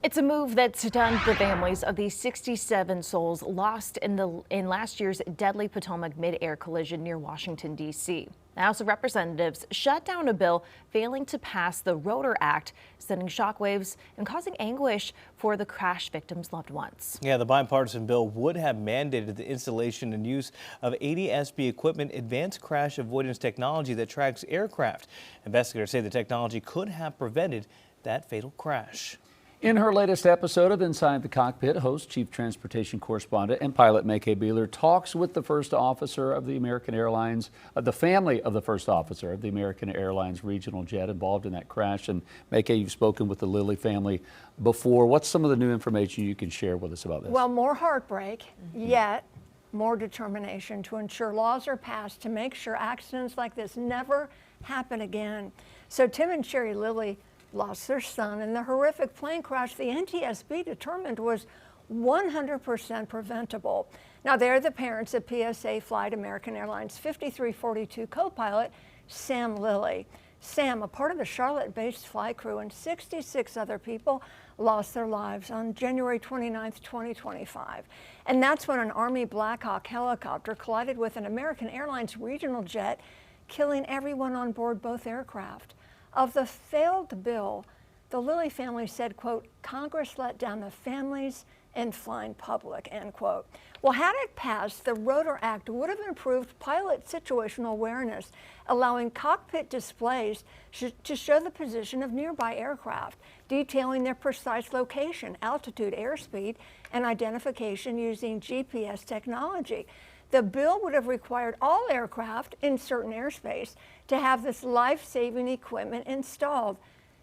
It's a move that's stunned the families of the 67 souls lost in last year's deadly Potomac mid-air collision near Washington, D.C. The House of Representatives shut down a bill failing to pass the Rotor Act, sending shockwaves and causing anguish for the crash victims' loved ones. Yeah, the bipartisan bill would have mandated the installation and use of ADS-B equipment, advanced crash avoidance technology that tracks aircraft. Investigators say the technology could have prevented that fatal crash. In her latest episode of Inside the Cockpit, host, Chief Transportation Correspondent, and pilot MayCay Beeler talks with the first officer of the American Airlines, the family of the first officer of the American Airlines regional jet involved in that crash. And MayCay, you've spoken with the Lilley family before. What's some of the new information you can share with us about this? Well, more heartbreak, yet more determination to ensure laws are passed to make sure accidents like this never happen again. So Tim and Sherri Lilley lost their son in the horrific plane crash the NTSB determined was 100% preventable. Now, they're the parents of PSA Flight American Airlines 5342 co-pilot Sam Lilley. Sam, a part of the Charlotte-based flight crew, and 66 other people lost their lives on January 29, 2025. And that's when an Army Black Hawk helicopter collided with an American Airlines regional jet, killing everyone on board both aircraft. Of the failed bill, the Lilley family said, quote, "Congress let down the families and flying public," end quote. Well, had it passed, the Rotor Act would have improved pilot situational awareness, allowing cockpit displays to show the position of nearby aircraft, detailing their precise location, altitude, airspeed, and identification using GPS technology. The bill would have required all aircraft in certain airspace to have this life-saving equipment installed.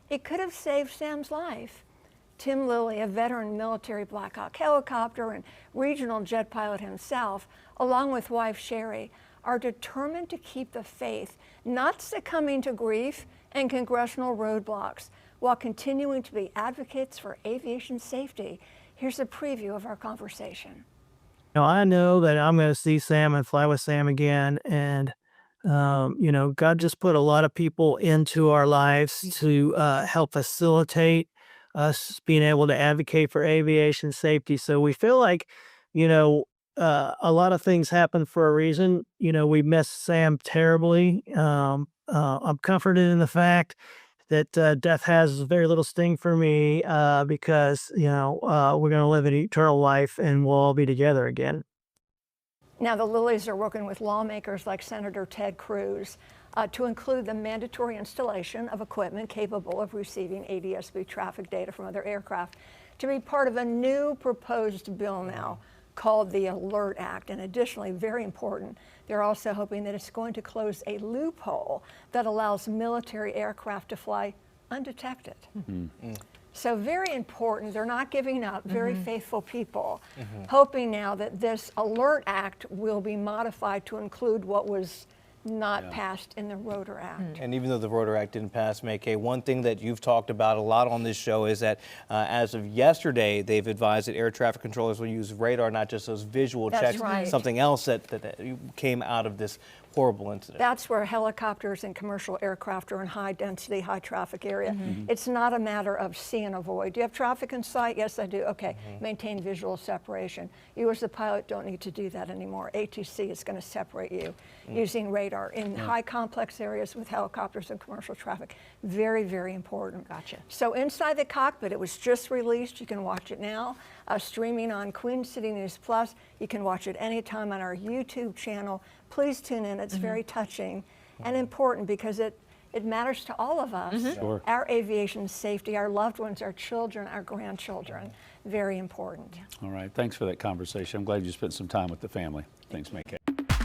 It could have saved Sam's life. Tim Lilley, a veteran military Black Hawk helicopter and regional jet pilot himself, along with wife Sherri, are determined to keep the faith, not succumbing to grief and congressional roadblocks, while continuing to be advocates for aviation safety. Here's a preview of our conversation. Now, I know that I'm going to see Sam and fly with Sam again. And, God just put a lot of people into our lives to help facilitate us being able to advocate for aviation safety. So we feel like, a lot of things happen for a reason. We miss Sam terribly. I'm comforted in the fact that death has very little sting for me because, we're going to live an eternal life and we'll all be together again. Now, the Lilleys are working with lawmakers like Senator Ted Cruz to include the mandatory installation of equipment capable of receiving ADS-B traffic data from other aircraft to be part of a new proposed bill now called the Alert Act. And additionally, very important, they're also hoping that it's going to close a loophole that allows military aircraft to fly undetected. Mm-hmm. So very important. They're not giving up. Very faithful people. Hoping now that this Alert Act will be modified to include what was not passed in the Rotor Act. And even though the Rotor Act didn't pass, MayCay, one thing that you've talked about a lot on this show is that as of yesterday, they've advised that air traffic controllers will use radar, not just those visual checks. Right. Something else that came out of this horrible incident. That's where helicopters and commercial aircraft are in high density, high traffic area. It's not a matter of see and avoid. Do you have traffic in sight? Yes, I do. Okay, maintain visual separation. You as the pilot don't need to do that anymore. ATC is going to separate you using radar in high complex areas with helicopters and commercial traffic. Very, very important. Gotcha. So Inside the Cockpit, it was just released. You can watch it now, streaming on Queen City News Plus. You can watch it anytime on our YouTube channel. Please tune in. It's very touching and important because it matters to all of us. Sure. Our aviation safety, our loved ones, our children, our grandchildren. Very important. All right. Thanks for that conversation. I'm glad you spent some time with the family. Thanks, MayCay.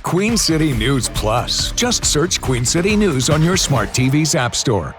Queen City News Plus. Just search Queen City News on your smart TV's app store.